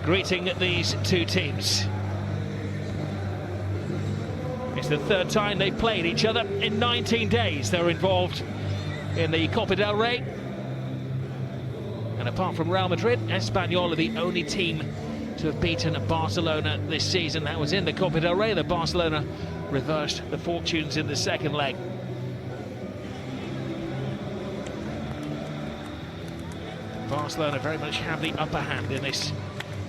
greeting these two teams. It's the third time they've played each other in 19 days. They're involved in the Copa del Rey. And apart from Real Madrid, Espanyol are the only team to have beaten Barcelona this season. That was in the Copa del Rey. The Barcelona reversed the fortunes in the second leg. Barcelona very much have the upper hand in this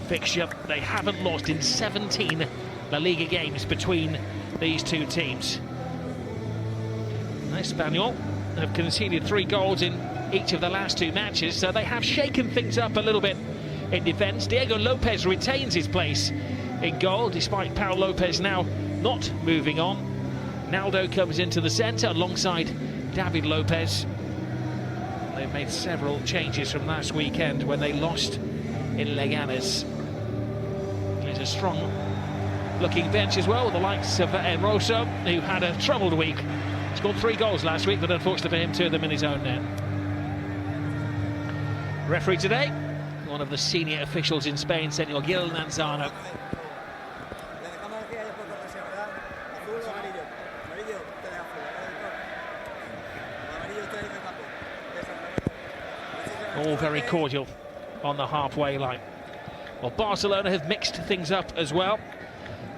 fixture. They haven't lost in 17 La Liga games between these two teams. Espanyol have conceded 3 goals in each of the last 2 matches, so they have shaken things up a little bit in defence. Diego Lopez retains his place in goal, despite Pau Lopez now not moving on. Naldo comes into the centre alongside David Lopez. They've made several changes from last weekend when they lost in Leganes. There's a strong looking bench as well, with the likes of Enroso, who had a troubled week. Scored 3 goals last week, but unfortunately for him, 2 of them in his own net. Referee today, one of the senior officials in Spain, Senor Gil Nanzano. All very cordial on the halfway line. Well, Barcelona have mixed things up as well.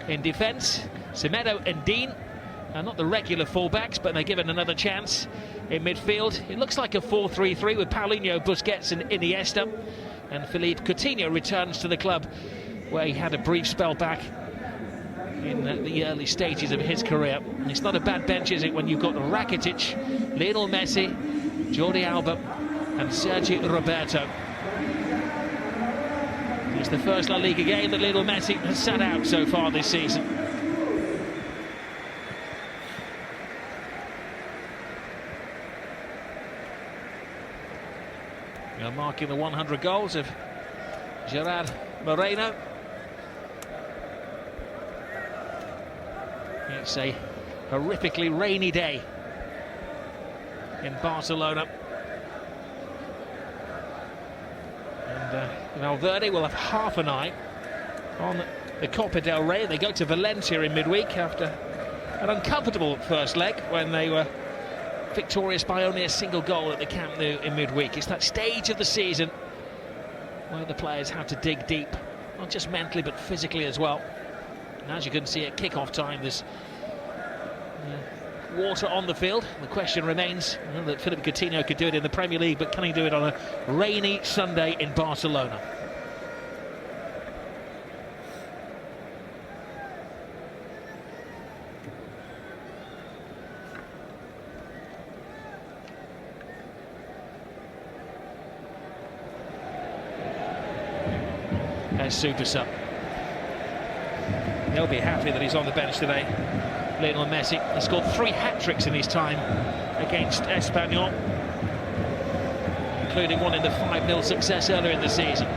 In defence, Semedo and Dean are not the regular fullbacks, but they're given another chance. In midfield, it looks like a 4-3-3 with Paulinho, Busquets and Iniesta. And Philippe Coutinho returns to the club, where he had a brief spell back in the early stages of his career. And it's not a bad bench, is it, when you've got Rakitic, Lionel Messi, Jordi Alba and Sergi Roberto. It's the first La Liga game that Lionel Messi has sat out so far this season. Now marking the 100 goals of Gerard Moreno. It's a horrifically rainy day in Barcelona. And Valverde will have half an eye on the Copa del Rey. They go to Valencia in midweek after an uncomfortable first leg when they were victorious by only a single goal at the Camp Nou in midweek. It's that stage of the season where the players have to dig deep, not just mentally but physically as well. And as you can see at kick-off time, there's water on the field. The question remains that Philippe Coutinho could do it in the Premier League, but can he do it on a rainy Sunday in Barcelona? As super sub. They'll be happy that he's on the bench today. Lionel Messi has scored 3 hat-tricks in his time against Espanyol, including one in the 5-0 success earlier in the season.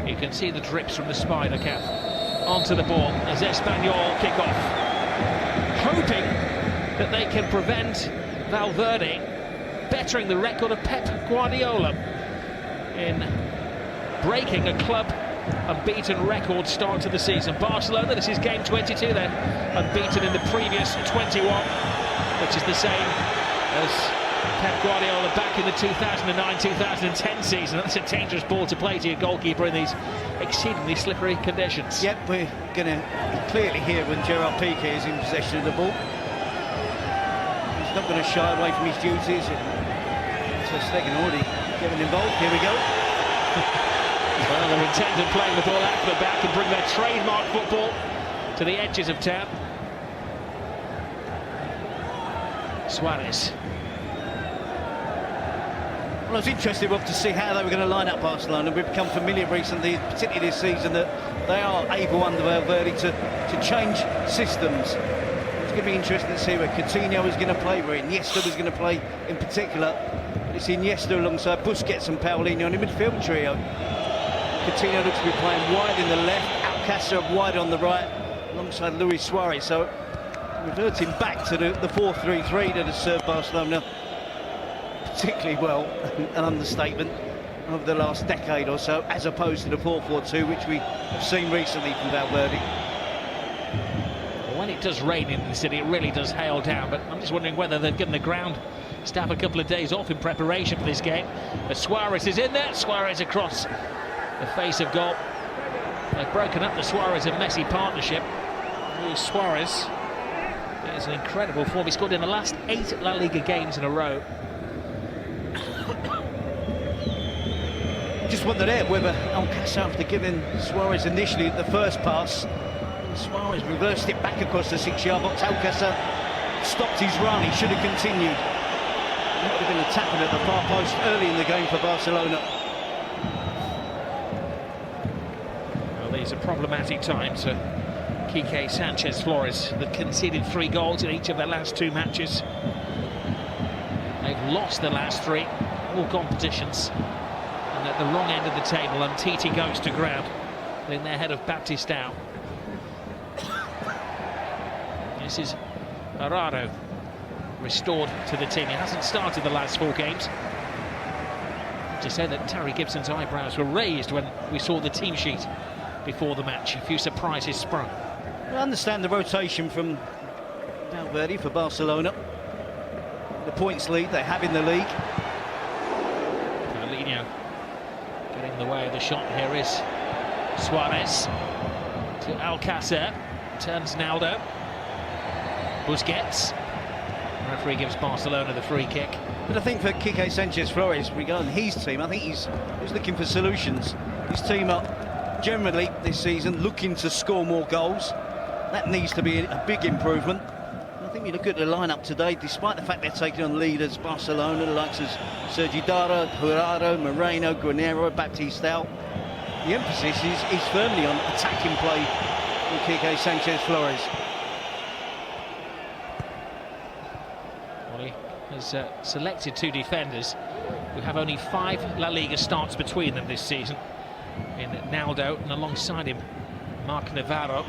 You can see the drips from the spider cap onto the ball as Espanyol kick off, hoping that they can prevent Valverde bettering the record of Pep Guardiola in breaking a club unbeaten record start to the season. Barcelona, this is game 22, they're unbeaten in the previous 21, which is the same as Pep Guardiola back in the 2009-2010 season. That's a dangerous ball to play to your goalkeeper in these exceedingly slippery conditions. Yep, we're going to clearly hear when Gerard Piqué is in possession of the ball. He's not going to shy away from his duties. So Stegen already getting involved. Here we go. Well, they're intent on playing the ball out the back and bring their trademark football to the edges of town. Suarez. Well, I was interested, Rob, to see how they were going to line up Barcelona. We've become familiar recently, particularly this season, that they are able under Valverde to change systems. It's going to be interesting to see where Coutinho is going to play, where Iniesta was going to play in particular. It's Iniesta alongside Busquets and Paulinho in the midfield trio. Coutinho looks to be playing wide in the left, Alcácer wide on the right, alongside Luis Suarez. So reverting back to the 4-3-3 that has served Barcelona particularly well, an understatement, over the last decade or so, as opposed to the 4-4-2 which we have seen recently from Valverde. Well, when it does rain in the city, it really does hail down, but I'm just wondering whether they've given the ground staff a couple of days off in preparation for this game. But Suarez is in there, Suarez across the face of goal. They've broken up the Suarez and Messi partnership. Luis Suarez is an incredible form. He scored in the last 8 La Liga games in a row. Just wonder there whether Alcácer, after giving Suarez initially the first pass, Suarez reversed it back across the 6-yard box. Alcácer stopped his run. He should have continued. That would have been a tapping at the far post early in the game for Barcelona. Well, these are problematic times for Quique Sanchez Flores. They've conceded 3 goals in each of their last 2 matches. They've lost the last 3, all competitions. And at the wrong end of the table, Umtiti goes to ground. In their head of Baptistao. This is Arado, restored to the team. He hasn't started the last 4 games. To say that Terry Gibson's eyebrows were raised when we saw the team sheet before the match. A few surprises sprung. I understand the rotation from Valverde for Barcelona. The points lead they have in the league. Paulinho getting in the way of the shot. Here is Suarez to Alcácer. Turns Naldo. Busquets. The referee gives Barcelona the free kick. But I think for Quique Sanchez Flores, regarding his team, I think he's looking for solutions. His team are generally this season looking to score more goals. That needs to be a big improvement. I think you look at the lineup today, despite the fact they're taking on leaders Barcelona, the likes of Sergi Dara, Jurado, Moreno, Guerrero, Baptistao. The emphasis is firmly on attacking play from Quique Sanchez Flores. Well, he has selected 2 defenders who have only 5 La Liga starts between them this season. In Naldo and alongside him, Marc Navarro.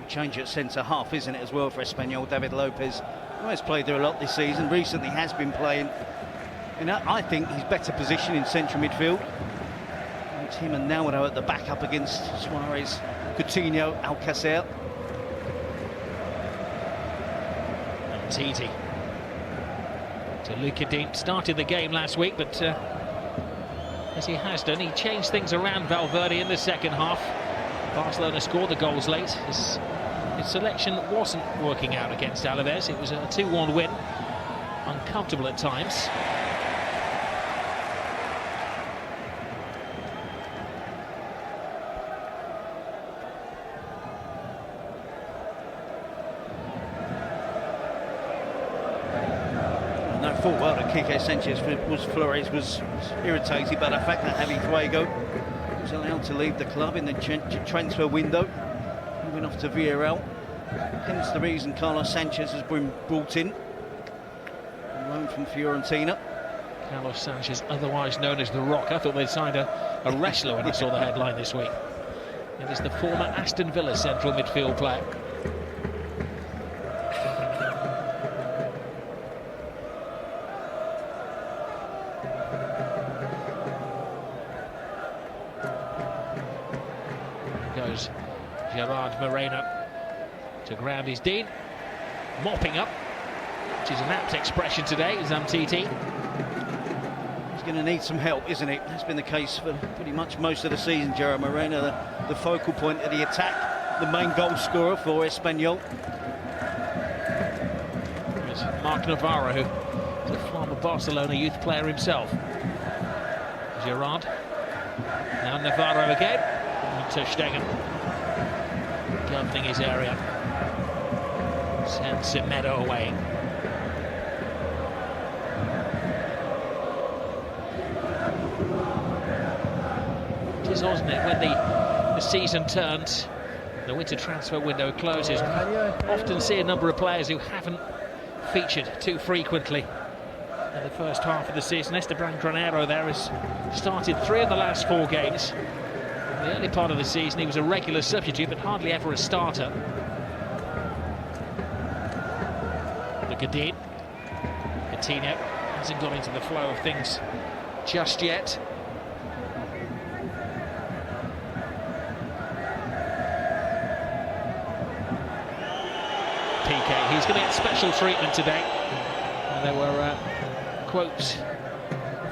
Change at centre-half, isn't it, as well, for Espanyol? David Lopez, who has played there a lot this season, recently has been playing in, I think, his better position in central midfield. It's him and Naldo at the back up against Suarez, Coutinho, Alcácer. Titi to Luka Dean. Started the game last week, but as he has done, he changed things around Valverde in the second half. Barcelona scored the goals late. His selection wasn't working out against Alaves. It was a 2-1 win. Uncomfortable at times. No full well that Quique Sanchez Flores was irritated by the fact that Javi Fuego was allowed to leave the club in the transfer window, moving off to Villarreal. Hence the reason Carlos Sanchez has been brought in, on loan from Fiorentina. Carlos Sanchez, otherwise known as The Rock. I thought they'd signed a wrestler when I saw the headline this week. It is the former Aston Villa central midfield player. Goes Gerard Moreno to ground his Dean, mopping up, which is an apt expression today, is Umtiti. He's going to need some help, isn't it? That's been the case for pretty much most of the season. Gerard Moreno, the focal point of the attack, the main goal scorer for Espanyol. There's Marc Navarro, who's a former Barcelona youth player himself. Gerard, now Navarro again, and Ter Stegen governing his area. Sends Semedo away. It is, wasn't it, when the season turns, the winter transfer window closes. Often see a number of players who haven't featured too frequently in the first half of the season. Esteban Granero there has started 3 of the last 4 games. In the early part of the season he was a regular substitute but hardly ever a starter. Look at it. Coutinho hasn't got into the flow of things just yet. PK, he's going to get special treatment today. And there were quotes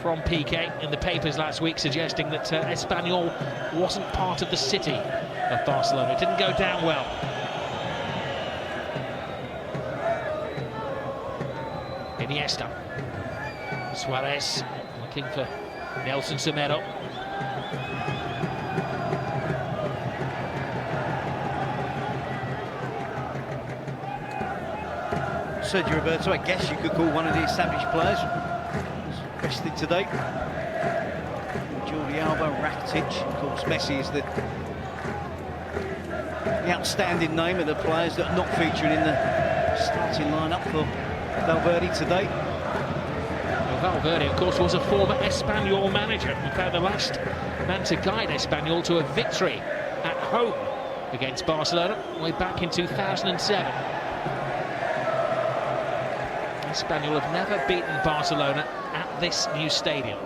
from PK in the papers last week suggesting that Espanyol wasn't part of the city of Barcelona. It didn't go down well. Iniesta. Suarez looking for Nelson Semedo. Sergio Roberto, I guess you could call one of the established players. Rested today. Jordi Alba, Rakitic, of course Messi is the outstanding name of the players that are not featuring in the starting lineup for Valverde today. Well, Valverde, of course, was a former Espanyol manager. In fact, the last man to guide Espanyol to a victory at home against Barcelona way back in 2007. Espanyol have never beaten Barcelona at this new stadium.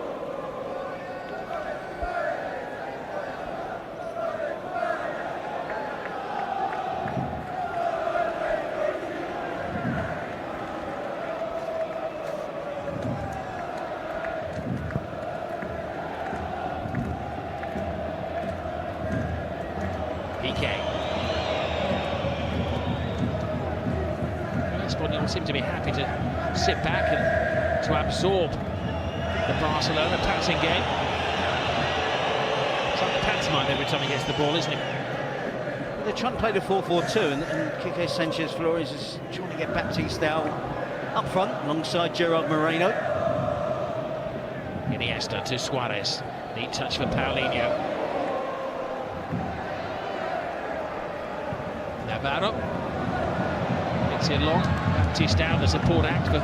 PK. Espanyol seem to be happy to sit back and to absorb the Barcelona passing game. It's like the pantomime every time he gets the ball, isn't it? They're trying to play the 4-4-2 and Quique Sanchez Flores is trying to get Baptistao up front alongside Gerard Moreno. Iniesta to Suarez. Neat touch for Paulinho. Navarro. Gets it long. Baptistao, the support act for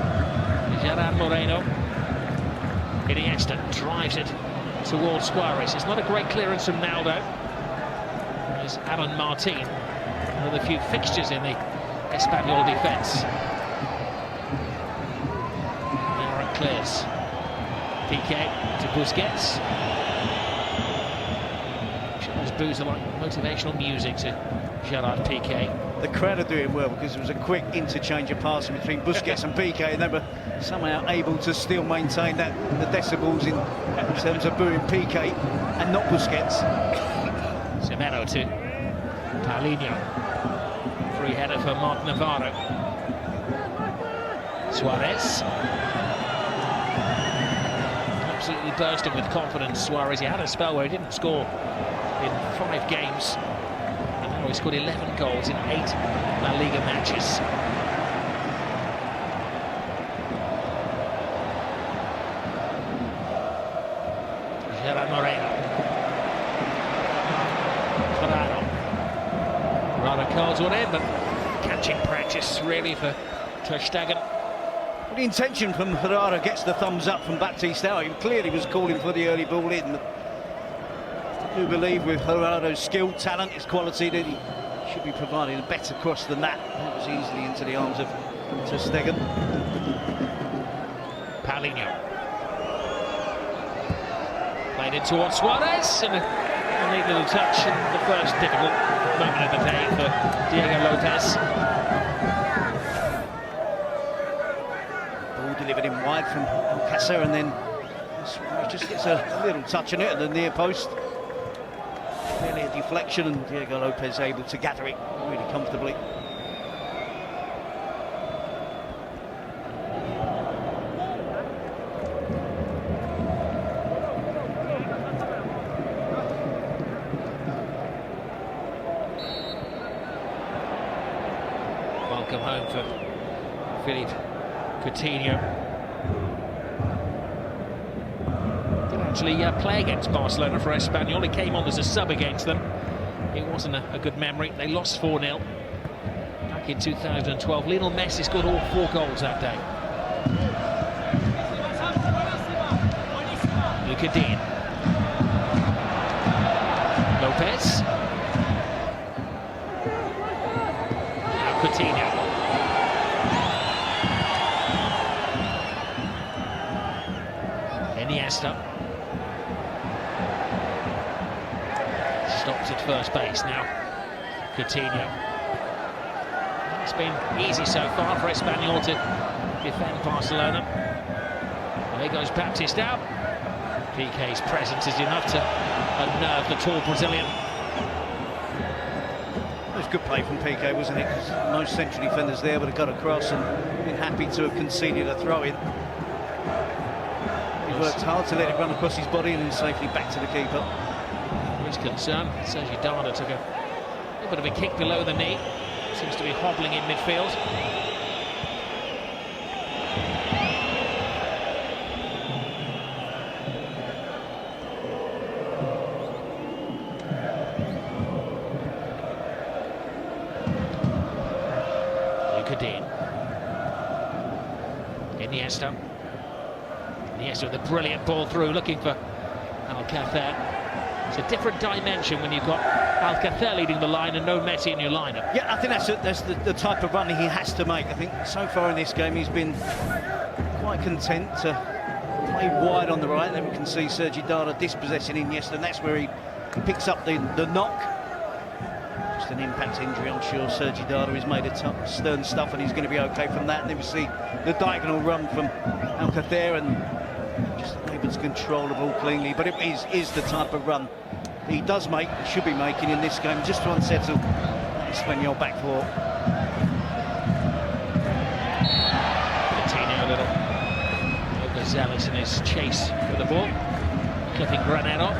Gerard Moreno. Iniesta drives it towards Suarez. It's not a great clearance from Naldo. There's Alan Martin, one of the few fixtures in the Espanyol defence. Now it clears. PK to Busquets. Charles boos are like motivational music to Gerard Piqué. The crowd are doing well because it was a quick interchange of passing between Busquets and Piqué, and they were somehow able to still maintain the decibels in terms of booing Piqué and not Busquets. Semedo to Paulinho. Free header for Marc Navarro. Suarez. Absolutely bursting with confidence, Suarez. He had a spell where he didn't score in 5 games. And now he's scored 11 goals in 8 La Liga matches. Gerard Moreno. Rather cards one in, but catching practice really for Ter Stegen. Well, the intention from Ferrara gets the thumbs up from Baptistao. He clearly was calling for the early ball in. I do believe with Ferraro's skill, talent, his quality, that he should be providing a better cross than that. That was easily into the arms of Ter Stegen. Paulinho. Played in towards Suarez, and a neat little touch in the first difficult moment of the day for Diego Lopez. Ball delivered in wide from Alcácer, and then Suarez just gets a little touch on it at the near post. Really a deflection, and Diego Lopez able to gather it really comfortably. Welcome home for Philippe Coutinho. Didn't actually play against Barcelona for Espanyol. He came on as a sub against them. It wasn't a good memory. They lost 4-0 back in 2012. Lionel Messi scored all 4 goals that day. Kadin. Lopez. Now Coutinho. Iniesta. Stops at first base now. Coutinho. It's been easy so far for Espanyol to defend Barcelona. There goes Baptiste out. PK's presence is enough to unnerve the tall Brazilian. It was good play from PK, wasn't it? Because most central defenders there would have got across and been happy to have conceded a throw-in. He worked hard to let it run across his body and then safely back to the keeper. His concern, Sergi Darder took a little bit of a kick below the knee. Seems to be hobbling in midfield. Kadin. Iniesta. Iniesta with a brilliant ball through, looking for Alcacer. It's a different dimension when you've got Alcacer leading the line and no Messi in your lineup. Yeah, I think that's the type of run he has to make. I think so far in this game he's been quite content to play wide on the right. And then we can see Sergi Darder dispossessing Iniesta, and that's where he picks up the knock. Just an impact injury, I'm sure Sergi Darder has made a stern stuff and he's going to be okay from that. And then we see the diagonal run from Alcacer and just able to control the ball cleanly. But it is the type of run he does make, should be making in this game, just to unsettle Espanyol back four. Coutinho a little overzealous in his chase for the ball, clipping Granado.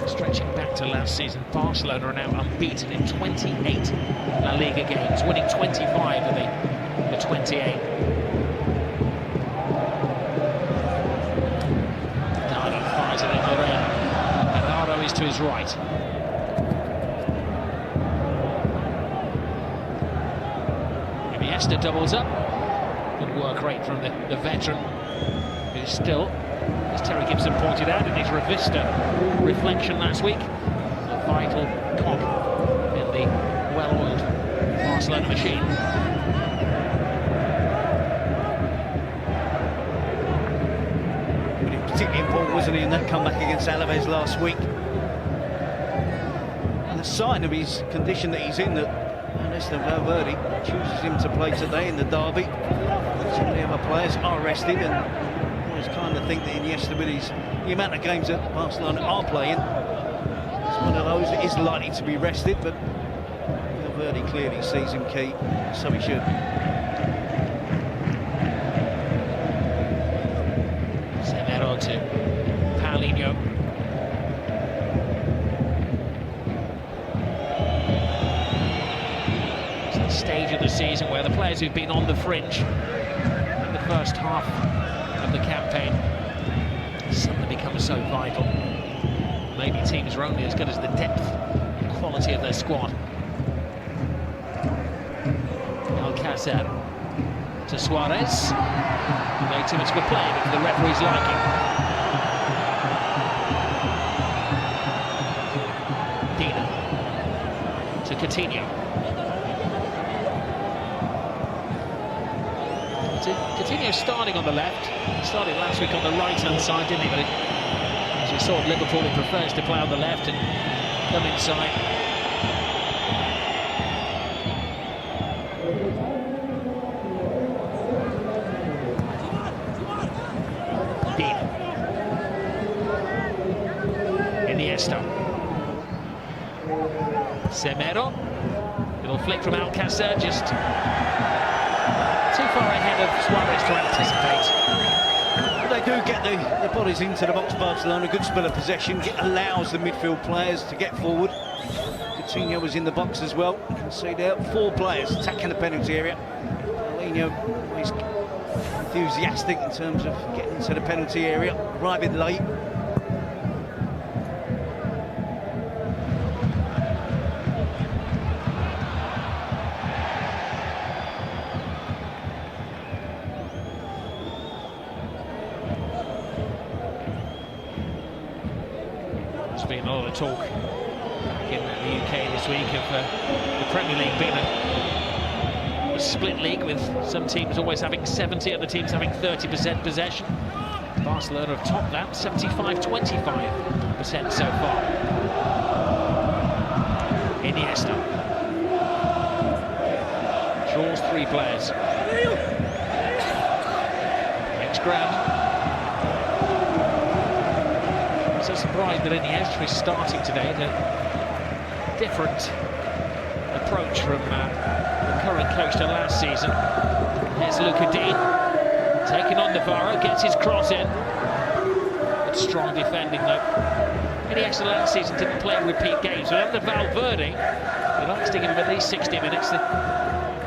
Stretching back to last season, Barcelona are now unbeaten in 28 La Liga games, winning 25 of the 28. Darder fires it in the rain. Granado is to his right. Iniesta doubles up. Good work rate from the veteran, who's still, as Terry Gibson pointed out in his Revista reflection last week, a vital cog in the well-oiled Barcelona machine. But particularly important, wasn't he, in that comeback against Alaves last week? And a sign of his condition that he's in, that Ernesto Valverde chooses him to play today in the derby. Some of the other players are rested, and kind of think that Iniesta, with the amount of games that Barcelona are playing, it's one of those that is likely to be rested, but Valverde clearly sees him key, so he should. Severo to Paulinho. It's the stage of the season where the players who've been on the fringe in the first half of the campaign suddenly becomes so vital. Maybe teams are only as good as the depth and quality of their squad. Alcacer to Suarez. Way too much of a play, but for the referee's liking. Dina to Coutinho. Coutinho starting on the left, started last week on the right-hand side, didn't he? But as we saw at Liverpool, he prefers to play on the left and come inside. Dean. Iniesta. Semero. Little flick from Alcacer, just too far ahead of Suarez to anticipate. But they do get the bodies into the box, Barcelona. Good spell of possession, allows the midfield players to get forward. Coutinho was in the box as well. You can see there, 4 players attacking the penalty area. Paulinho is enthusiastic in terms of getting into the penalty area, arriving late. talk back in the UK this week of the Premier League being a split league with some teams always having 70, other teams having 30% possession. Barcelona have topped that, 75-25% so far. Iniesta draws 3 players. Next ground. So surprised that Iniesta is starting today. A different approach from the current coach to last season. Here's Luka Dean taking on Navarro, gets his cross in. But strong defending though. Iniesta last season didn't play repeat games, but under Valverde, he likes to give him at least 60 minutes.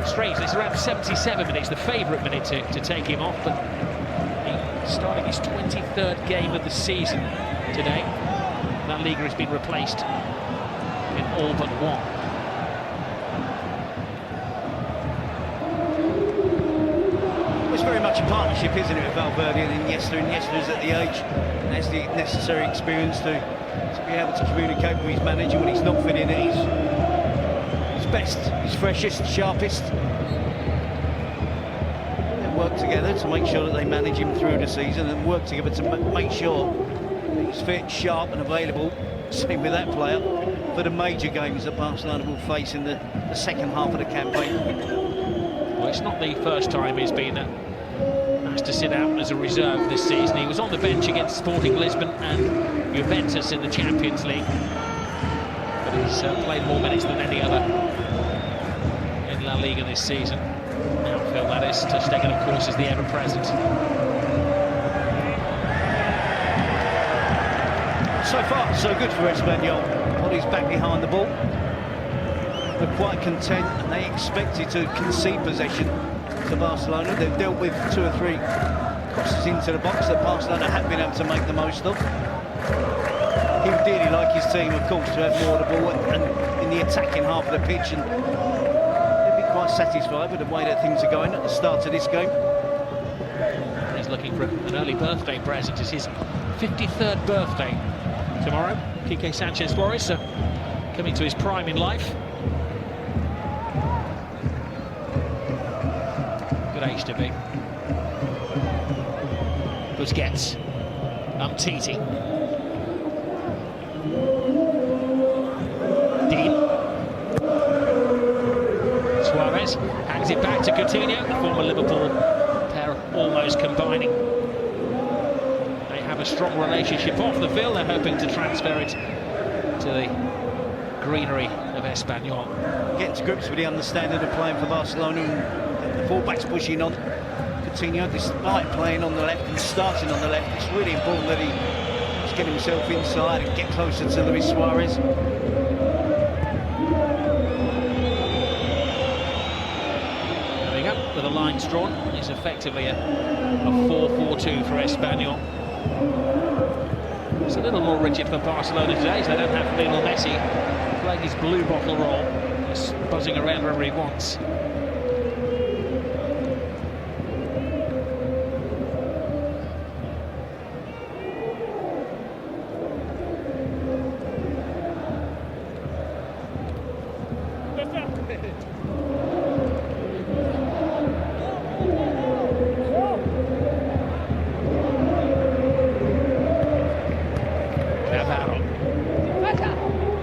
Strangely, it's around 77 minutes, the favourite minute to take him off, but he's starting his 23rd game of the season today. La Liga has been replaced in all but one. It's very much a partnership, isn't it, with Valverde and Iniesta. Iniesta's at the age and has the necessary experience to be able to communicate with his manager when he's not fitting it. He's best, he's freshest, sharpest. They work together to make sure that they manage him through the season and work together to make sure that he's fit, sharp and available. Same with that player for the major games that Barcelona will face in the second half of the campaign. Well, it's not the first time he's been asked to sit out as a reserve this season. He was on the bench against Sporting Lisbon and Juventus in the Champions League. But he's played more minutes than any other in La Liga this season. Outfield, that is. Ter Stegen, of course, is the ever-present. So far, so good for Espanyol. Bodies back behind the ball. They're quite content and they expected to concede possession to Barcelona. They've dealt with 2 or 3 crosses into the box that Barcelona have been able to make the most of. He would dearly like his team, of course, to have more of the ball and in the attacking half of the pitch, and they'll be quite satisfied with the way that things are going at the start of this game. He's looking for an early birthday present. It's his 53rd birthday tomorrow. Quique Sanchez Flores coming to his prime in life. Good age to be. Busquets, Titi. Dean. Suarez hangs it back to Coutinho. The former Liverpool pair almost combining. They have a strong relationship off the field. They're hoping to transfer it to the greenery of Espanyol. Getting to grips with the understanding of playing for Barcelona, and the fullbacks pushing on. Coutinho, despite playing on the left and starting on the left, it's really important that he just get himself inside and get closer to Luis Suarez. Coming up with a line drawn is effectively a 4-4-2 for Espanyol. It's a little more rigid for Barcelona today, so they don't have Lionel Messi playing his blue bottle role, just buzzing around wherever he wants.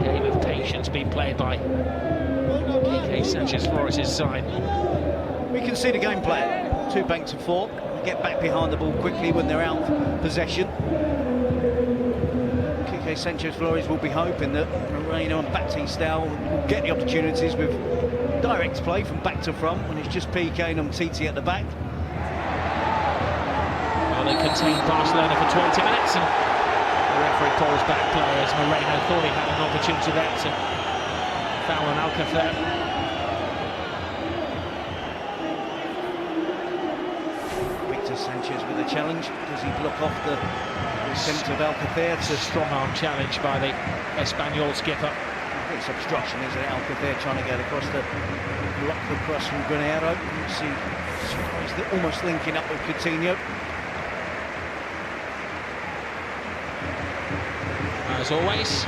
Game of patience being played by Quique Sanchez Flores' side. We can see the game plan. 2 back to 4. Get back behind the ball quickly when they're out of possession. Quique Sanchez Flores will be hoping that Moreno and Batista will get the opportunities with direct play from back to front when it's just Piqué and Titi at the back. Well, they contained Barcelona for 20 minutes and the referee pulls back players. Moreno thought he had an opportunity there to foul on Alcacer. Sanchez with a challenge. Does he block off the attempt of Alcacer? It's a strong arm challenge by the Espanyol skipper. It's obstruction, isn't it? Alcacer trying to get across the block the cross from Granero. You see Suarez almost linking up with Coutinho. As always,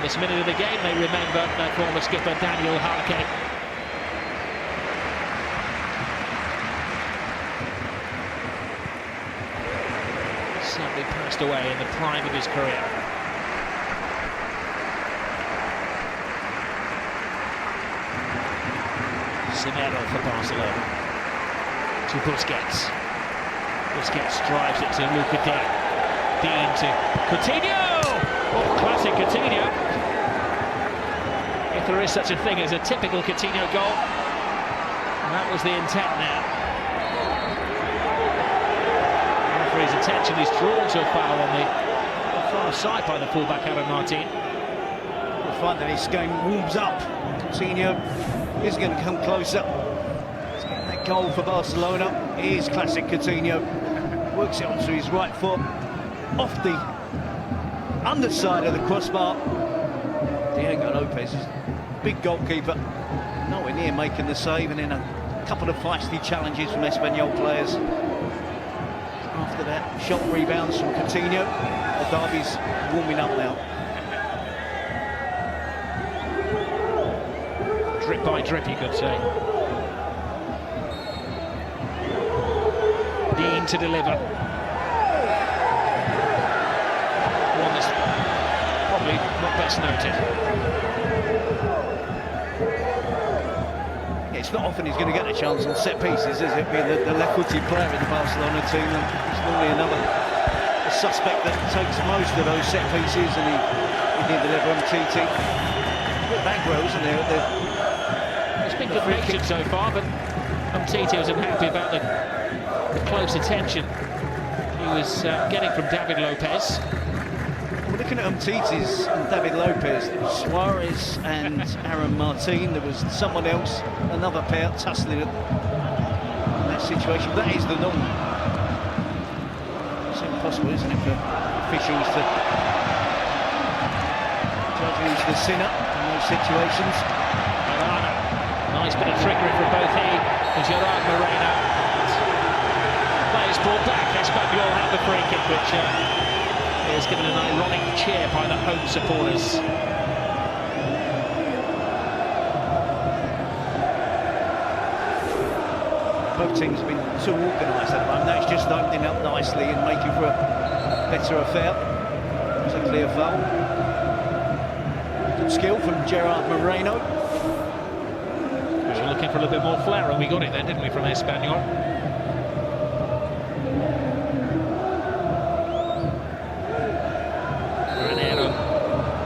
this minute of the game, they remember their former skipper Daniel Harke. Sadly passed away in the prime of his career. Zimero for Barcelona. To Busquets. Busquets drives it to Luka Dean. Dean to Coutinho! Oh, classic Coutinho. If there is such a thing as a typical Coutinho goal, and that was the intent now. The referee's attention is drawn to a foul on the far side by the fullback Adam Martin. We'll find that this game warms up. Coutinho is going to come closer. He's getting that goal for Barcelona. Here's classic Coutinho. Works it onto his right foot, off the underside of the crossbar. Diego Lopez is a big goalkeeper, nowhere near making the save, and then a couple of feisty challenges from Espanyol players. After that, shot rebounds from Coutinho. The derby's warming up now. Drip by drip, you could say. Dean to deliver. One that's probably not best noted. Yeah, it's not often he's going to get a chance on set pieces, is it? Being the left-footed player in the Barcelona team, and it's normally another suspect that takes most of those set pieces, and he did deliver on TT. Bankroll, isn't there? It's been good action so far, but Umtiti was unhappy about the close attention he was getting from David Lopez. We're looking at Umtiti's and David Lopez. There was Suarez and Aaron Martin. There was someone else, another pair tussling in that situation. That is the norm. It's impossible, isn't it, for officials to judge who's the sinner in those situations. Nice bit of trickery from both he and Gerard Moreno. Players brought back. Espanyol have the free kick, which is given an ironic cheer by the home supporters. Both teams have been too organised at the moment. Now it's just opening up nicely and making for a better affair. It's a clear foul. Good skill from Gerard Moreno. We're looking for a little bit more flair, and we got it then, didn't we, from Espanyol? Ranero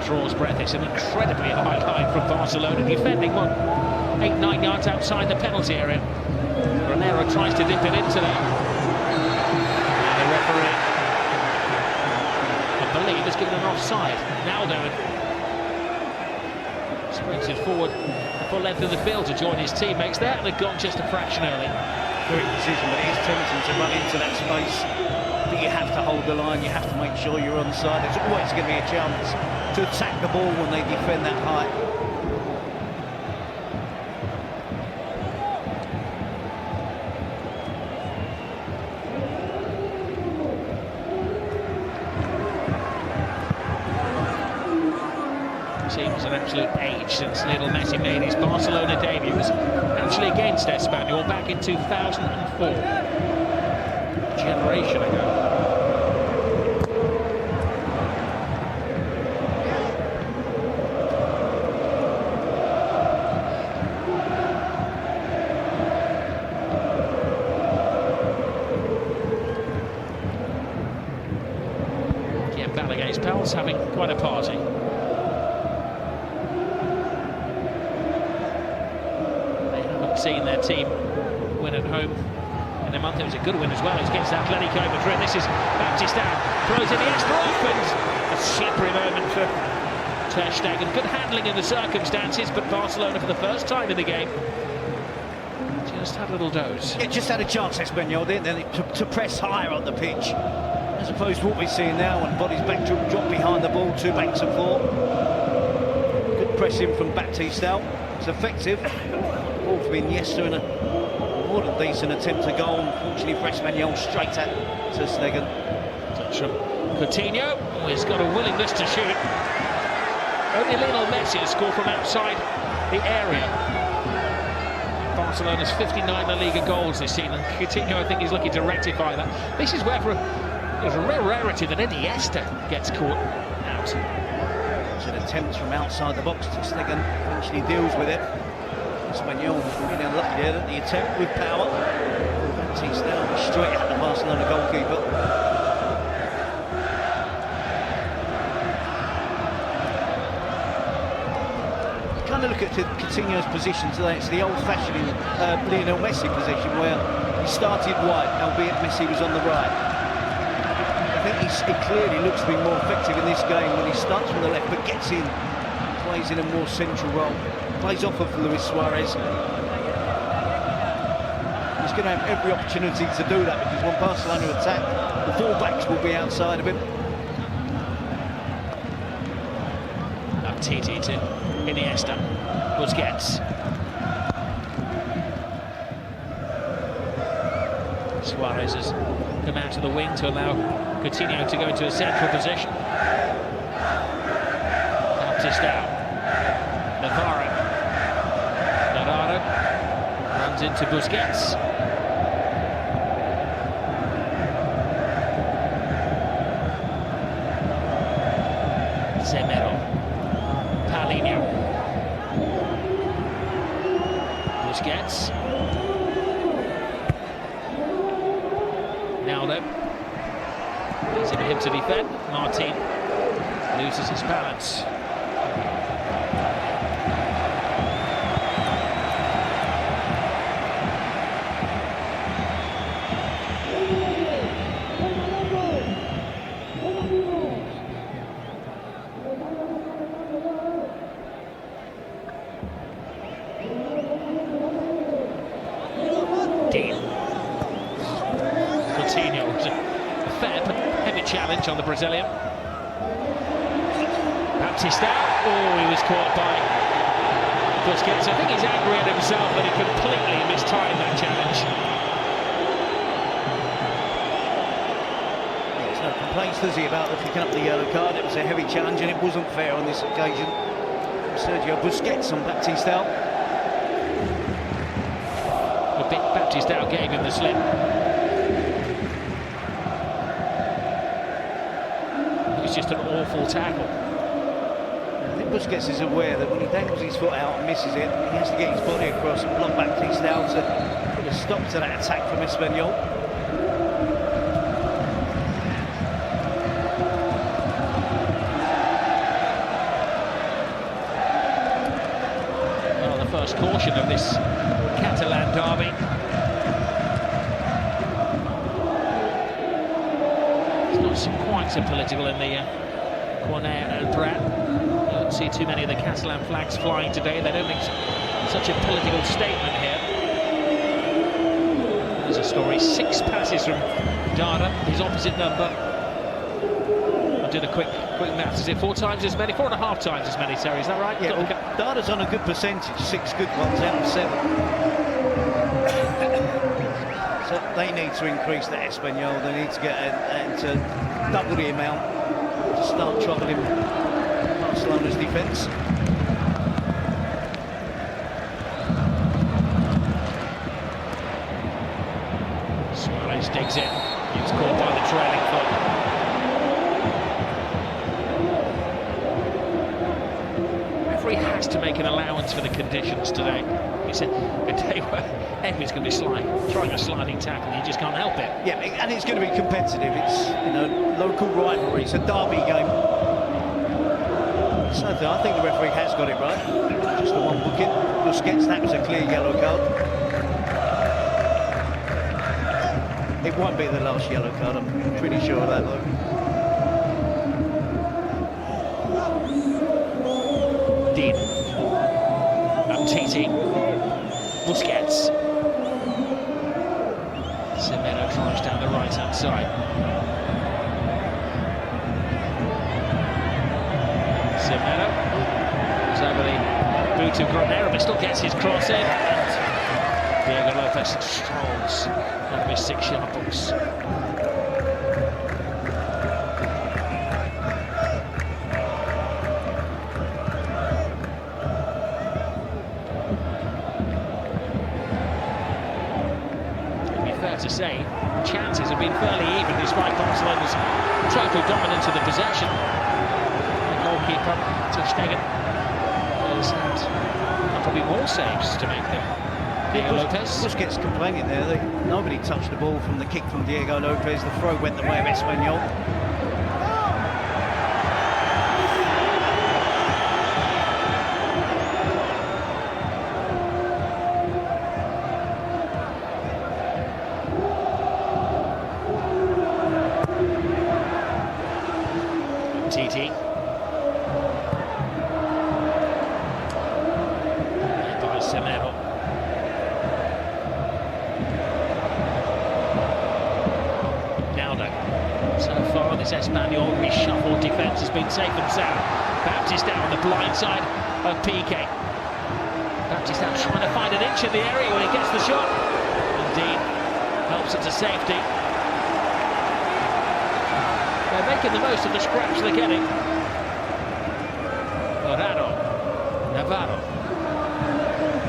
draws breath. It's an incredibly high line from Barcelona, defending 8-9 yards outside the penalty area. Ranero tries to dip it into there. And the referee, I believe, has given an offside. Naldo sprinted forward the full length of the field to join his teammates there, and had gone just a fraction early. Great decision, but it is tempting to run into that space. But you have to hold the line, you have to make sure you're on side. There's always going to be a chance to attack the ball when they defend that high. Seems an absolute age since Lionel Messi made his Barcelona debut. It was actually against Espanyol back in 2004. A generation ago. Again, Balaguer's pals having quite a party. Seen their team win at home in a month. It was a good win as well. It's against Atletico Madrid. This is Baptista, throws in the extra off, and a slippery moment for Ter Stegen. Good handling in the circumstances, but Barcelona for the first time in the game just had a little doze. Yeah, just had a chance, Espanyol, didn't they, to press higher on the pitch, as opposed to what we're seeing now, when bodies back drop behind the ball, two backs and four. Good pressing from Baptista. It's effective. Ball from Iniesta and a more than decent attempt to goal. Unfortunately for Espanyol, straight at Ter Stegen. Touch from Coutinho, who has got a willingness to shoot. Only Lionel Messi has scored from outside the area. Barcelona's 59 La Liga goals this season. Coutinho, I think, is looking to rectify that. This is where there's a rare rarity that Iniesta gets caught out. An attempt from outside the box. Stegen eventually deals with it. Espanyol really unlucky there at the attempt with power. Baptiste down straight at the Barcelona goalkeeper. Kind of look at Coutinho's position today. It's the old-fashioned Lionel Messi position where he started wide, albeit Messi was on the right. I think he clearly looks to be more effective in this game when he starts from the left but gets in, plays in a more central role, plays off of Luis Suarez. He's going to have every opportunity to do that because when Barcelona attack, the full-backs will be outside of him. Titi to Iniesta, Busquets. Suarez has come out to the wing to allow Coutinho to go into a central position. Baptiste Navarro. Navarro runs into Busquets. Zemero. Busquets. Naldo. Easy for him to defend. Martin loses his balance. Coutinho was a fair but heavy challenge on the Brazilian. Baptiste, oh, he was caught by Busquets. I think he's angry at himself that he completely mistimed that challenge. There's no complaints, does he, about picking up the yellow card? It was a heavy challenge and it wasn't fair on this occasion. Sergio Busquets on Baptiste. Baptiste gave him the slip. It was just an awful tackle. I think Busquets is aware that when he dangles his foot out and misses it, he has to get his body across and block Baptiste out to put a stop to that attack from Espanyol. Well, the first caution of this Catalan derby. It's not quite so political in the Cornet and Prat. You don't see too many of the Catalan flags flying today. They don't make such a political statement here. There's a story. 6 passes from Dada, his opposite number. I'll do the quick maths. Is it 4 times as many? 4.5 times as many, Terry, is that right? Yeah, well, Dada's on a good percentage, 6 good ones out of 7. So they need to increase the Espanyol. They need to get to double the amount to start troubling Barcelona's defence. Suarez digs in. He was caught by the trailing foot. Referee has to make an allowance for the conditions today. He said a day where Edwin's going to be throwing a sliding tackle, you just can't help it. Yeah, and it's going to be competitive. It's, you know, local rivalry. It's a derby game. So I think the referee has got it right. Just the one booking. Busquets, that was a clear yellow card. It won't be the last yellow card, I'm pretty sure of that, though. Dean. Titi. Busquets. Zemero drives down the right-hand side. Zemero is over the boot of Granero, but still gets his cross in. And Diego Lopez strolls out of his 6-yard box. to say. Chances have been fairly even despite Barcelona's total dominance of the possession. The goalkeeper, ter Stegen, has had probably more saves to make than Diego Lopez. Busquets complaining there. Nobody touched the ball from the kick from Diego Lopez. The throw went the way of Espanyol. TT. Barcelona. So far, this Espanyol reshuffled defence has been safe and sound. Baptista on the blind side of PK. Baptista trying to find an inch in the area when he gets the shot. Indeed, helps it to safety. They're making the most of the scraps they're getting. Morano, Navarro,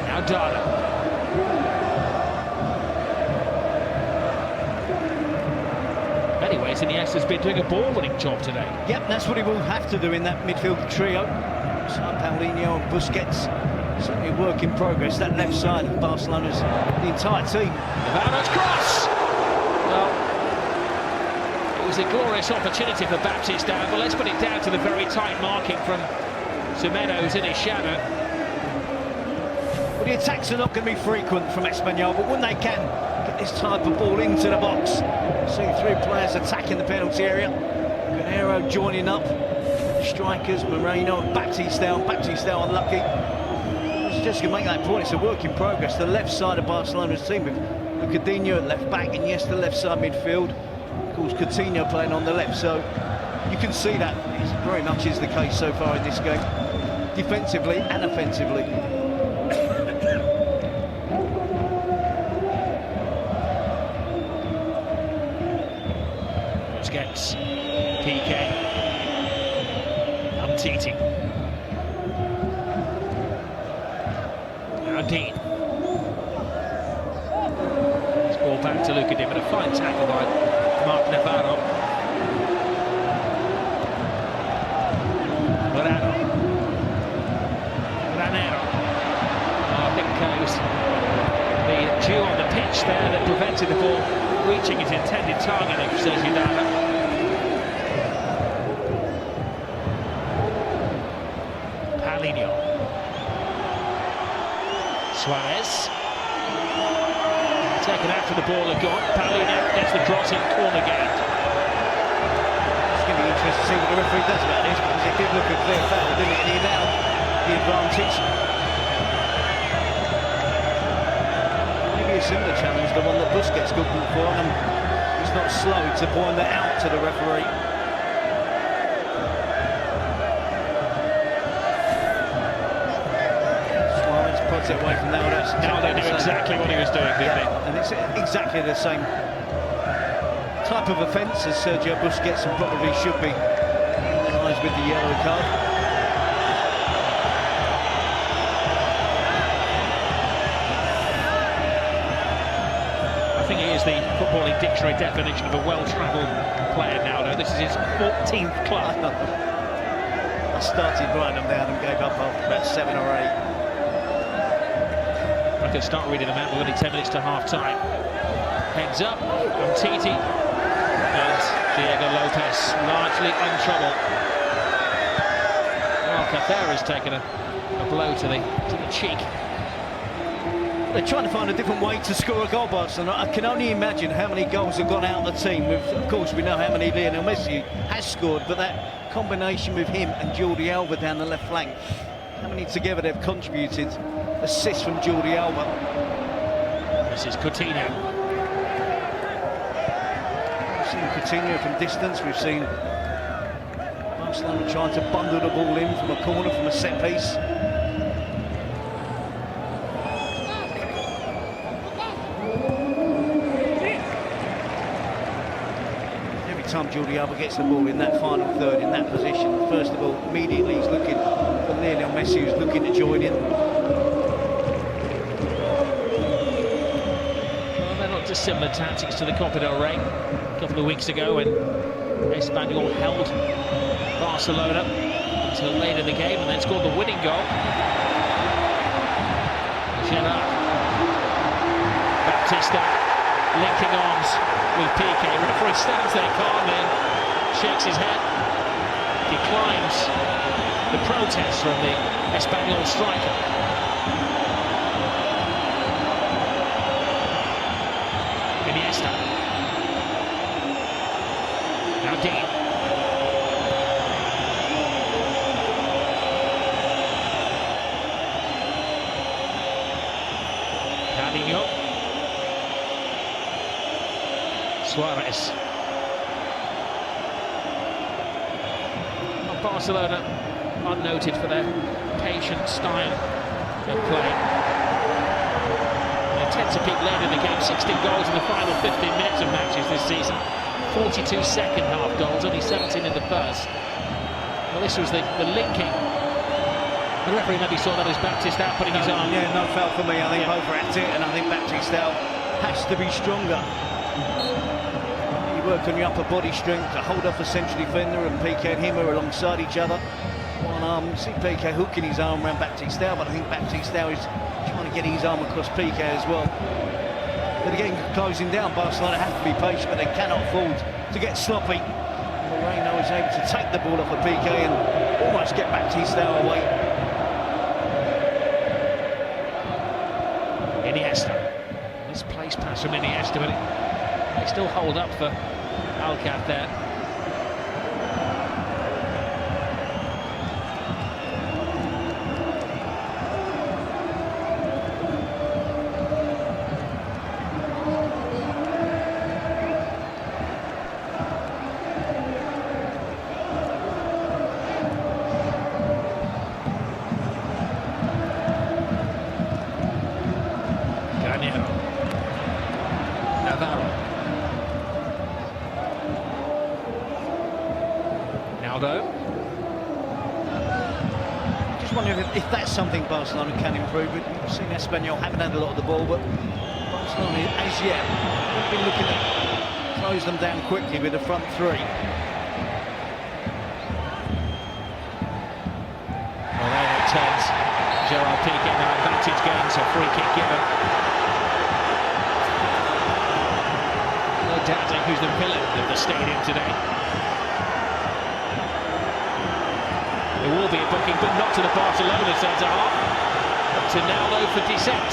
now Dada. Anyways, Iniesta's been doing a ball-winning job today. Yep, that's what he will have to do in that midfield trio. So Paulinho and Busquets, certainly a work in progress. That left side of Barcelona's the entire team. Navarro's cross! Well, it was a glorious opportunity for Baptista, but let's put it down to the very tight marking from Semedo, who's in his shadow. Well, the attacks are not going to be frequent from Espanyol, but when they can get this type of ball into the box, seeing three players attacking the penalty area, Guerrero joining up, the strikers, Moreno and Baptista unlucky. It's just going to make that point, it's a work in progress. The left side of Barcelona's team with Coutinho at left back, and yes, the left side midfield. Of course, Coutinho playing on the left, so you can see that it very much is the case so far in this game, defensively and offensively. Busquets, PK, Umtiti, now Dean. This ball back to Luka Dim, and a fine tackle by Mark Navarro. Morano, Ranero. I think it was the dew on the pitch there that prevented the ball reaching its intended target of Sergio Dada. Paulinho. Suarez. Taken after the ball had gone. Paulinho gets the cross in, corner gained. It's going to be interesting to see what the referee does about this, because it did look a clear foul, didn't it? And he allowed the advantage. A similar challenge, the one that Busquets got ball for, and he's not slow to point that out to the referee. Suarez puts it away from Naldo. Naldo knew exactly what he was doing, didn't he? And it's exactly the same type of offence as Sergio Busquets, and probably should be penalised with the yellow card. I think he is the footballing dictionary definition of a well-travelled player now, though. This is his 14th club. I started writing them down and gave up after about 7 or 8. I could start reading them out. We're only 10 minutes to half-time. Heads up, Umtiti and Diego Lopez, largely untroubled. Well, Cafera's taken a blow to the cheek. They're trying to find a different way to score a goal, Barcelona. I can only imagine how many goals have gone out of the team. Of course, we know how many Lionel Messi has scored, but that combination with him and Jordi Alba down the left flank, how many together they've contributed? Assist from Jordi Alba. This is Coutinho. We've seen Coutinho from distance. We've seen Barcelona trying to bundle the ball in from a corner, from a set piece. Time Jordi Alba gets the ball in that final third, in that position, first of all, immediately he's looking for Lionel Messi, who's looking to join in. Well, they're not to similar tactics to the Copa del Rey a couple of weeks ago when Espanyol held Barcelona until late in the game and then scored the winning goal. Gerard, Baptista linking arms with Piqué. Referee stands there calmly and shakes his head, declines the protest from the Espanyol striker. Iniesta. Now Dean. Canino. Suarez. Barcelona are noted for their patient style of play. They tend to peak late in the game. 16 goals in the final 15 minutes of matches this season. 42 second half goals, only 17 in the first. Well, this was the linking. The referee maybe saw that as Baptista out putting his arm. Yeah, no foul for me. I think both are at it, and I think Baptista has to be stronger. You work on your upper body strength to hold off a central defender, and Piqué and him are alongside each other. One arm, see Piqué hooking his arm around Baptista, but I think Baptista is trying to get his arm across Piqué as well. But again, closing down, Barcelona have to be patient, but they cannot afford to get sloppy. Moreno is able to take the ball off of Piqué and almost get Baptista away. Iniesta. Misplaced pass from Iniesta, but they still hold up for Alcath there. Just wondering if that's something Barcelona can improve with. We've seen Espanyol haven't had a lot of the ball, but Barcelona as yet have been looking to close them down quickly with the front three. Well, there it turns. Gerard Piqué now advantage gains, a free kick given. No doubting who's the villain of the stadium today. There will be a booking, but not to the Barcelona centre-half. Up to Naldo for descent.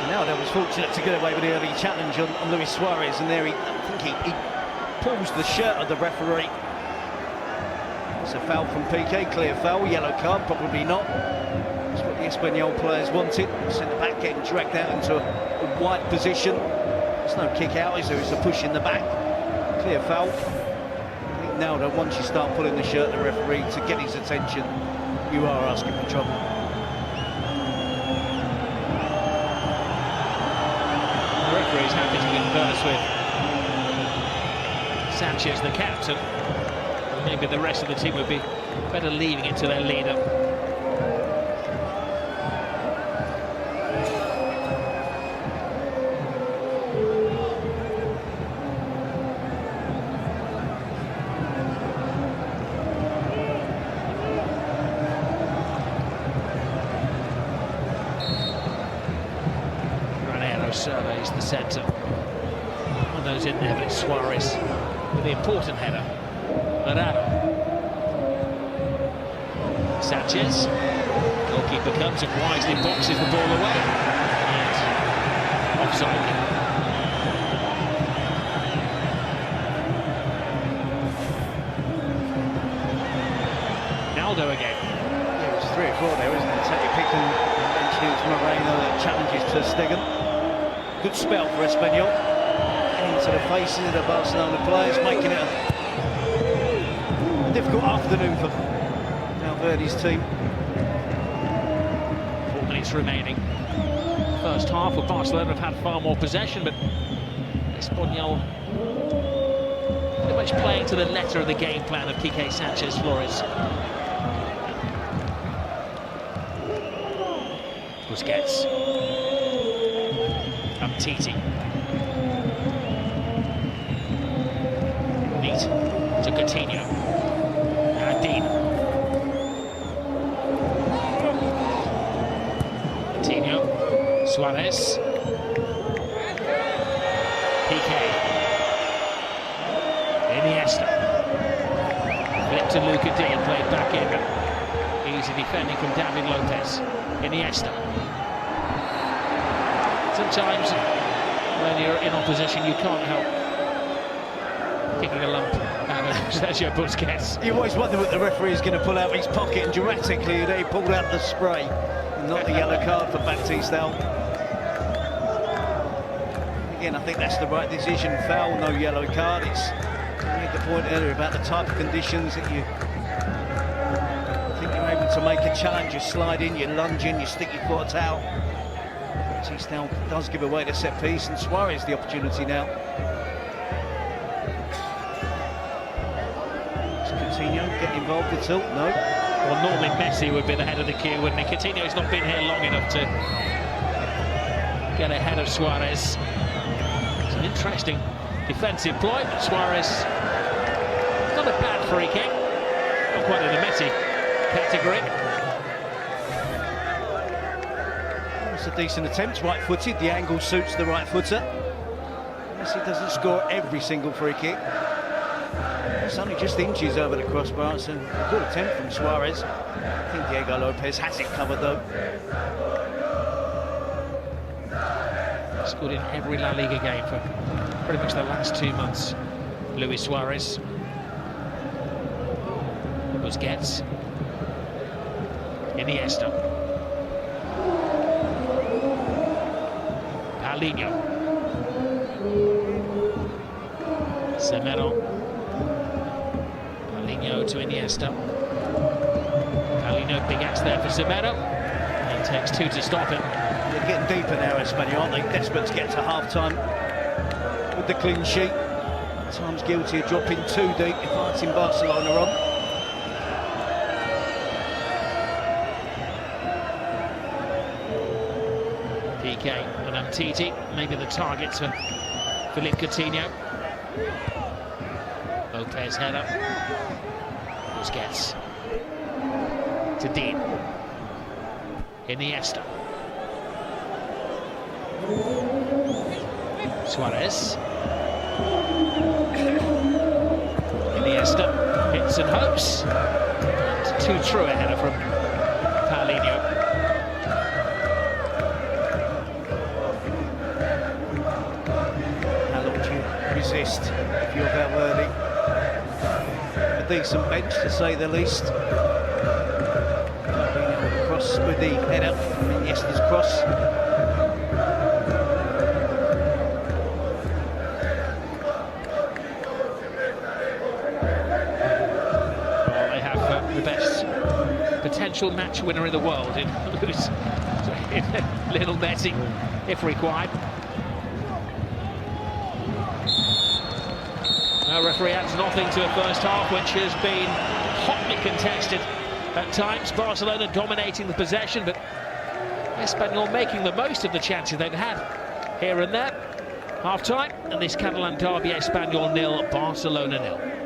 Naldo was fortunate to get away with the early challenge on Luis Suarez, and there I think he pulls the shirt of the referee. It's a foul from Piqué, clear foul, yellow card, probably not. That's what the Espanyol players wanted. Centre-back getting dragged out into a wide position. There's no kick out, is there? It's a push in the back. Clear foul. Now, once you start pulling the shirt, the referee, to get his attention, you are asking for trouble. The referee is happy to converse with Sanchez, the captain. Maybe the rest of the team would be better leaving it to their leader. Surveys the centre. One of those in there, but it's Suarez with the important header. Moreno. Sanchez. Goalkeeper comes and wisely boxes the ball away. And offside. Naldo again. Yeah, it was 3 or 4 there, isn't it? Take your pick and mentioning it's Moreno that challenges ter Stegen. Good spell for Espanyol. Into the faces of the Barcelona players, making it a difficult afternoon for Valverde's team. 4 minutes remaining. First half of Barcelona have had far more possession, but Espanyol pretty much playing to the letter of the game plan of Quique Sanchez Flores. Busquets. Titi. Neat to Coutinho. And Dean. Coutinho. Suarez. PK. Iniesta. Flipped to Luca D and played back in. Easy defending from David Lopez. Iniesta. Sometimes when you're in opposition you can't help kicking a lump out of Sergio Busquets. You always wonder what the referee is going to pull out of his pocket, and dramatically he pulled out the spray, not the yellow card for Baptiste. Again, I think that's the right decision. Foul, no yellow card. It's made the point earlier about the type of conditions that you think you're able to make a challenge. You slide in, you lunge in, you stick your foot out. Baptiste now does give away the set piece, and Suarez the opportunity now. Does Coutinho get involved at all? No. Well, normally Messi would be the head of the queue, wouldn't he? Coutinho's not been here long enough to get ahead of Suarez. It's an interesting defensive ploy, but Suarez, not a bad free kick, not quite in the Messi category. It's a decent attempt, right-footed, the angle suits the right-footer. Messi doesn't score every single free kick. It's only just inches over the crossbar. It's a good attempt from Suarez. I think Diego Lopez has it covered though. Scored in every La Liga game for pretty much the last 2 months. Luis Suarez. Busquets. Iniesta. Paulinho. Semedo. Paulinho to Iniesta. Paulinho, big ass there for Semedo. It takes two to stop him. They're getting deeper now, Espanyol, aren't they? Desperate to get to half-time with the clean sheet. At times guilty of dropping too deep, inviting Barcelona on. PK and Titi, maybe the targets for Philippe Coutinho. Lopez header. Busquets to Dean. Iniesta. Suarez. Iniesta hits and hopes. It's too true a header from Paulinho. How long do you resist if you're Valverde? A decent bench to say the least. Cross with the header. Iniesta's cross. Potential match winner in the world in Lionel Messi, if required. No, referee adds nothing to a first half which has been hotly contested at times. Barcelona dominating the possession, but Espanyol making the most of the chances they've had here and there. Half-time, and this Catalan derby, Espanyol 0, Barcelona 0.